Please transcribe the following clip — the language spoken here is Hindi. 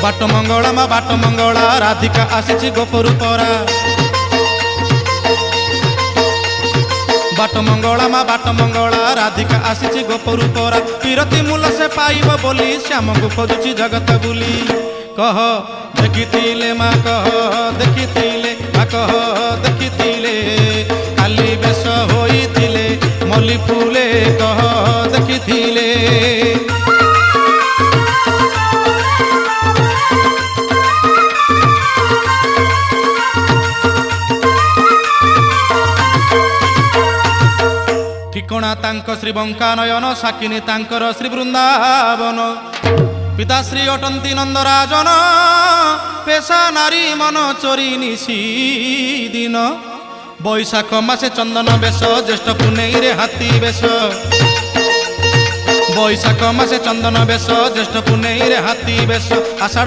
बाट मंगला मा बाट मंगला राधिका आसीची गोपरू परा बाट मंगला मा बाट मंगला राधिका आसीची गोपरू परा पीरती मूल से पाइब बोली श्याम को खोजुची जगत बुली कह देखिथिले मा कह देखिथिले मा कह देखिथिले काली बेश होइथिले मल्ली फूले कह देखिथिले ठिकणा तांक श्री बंकानयन साकिनी तांकर श्री वृंदावन पिता श्री अटंती नंदराजन पेशा नारी मन चोरी निशी दिन बैशाख मासे चंदन बेश ज्येष्ठ पुनेई रे हाथी बेश बैशाख मासे चंदन बेश ज्येष्ठ पुनेई रे हाथी बेश आषाढ़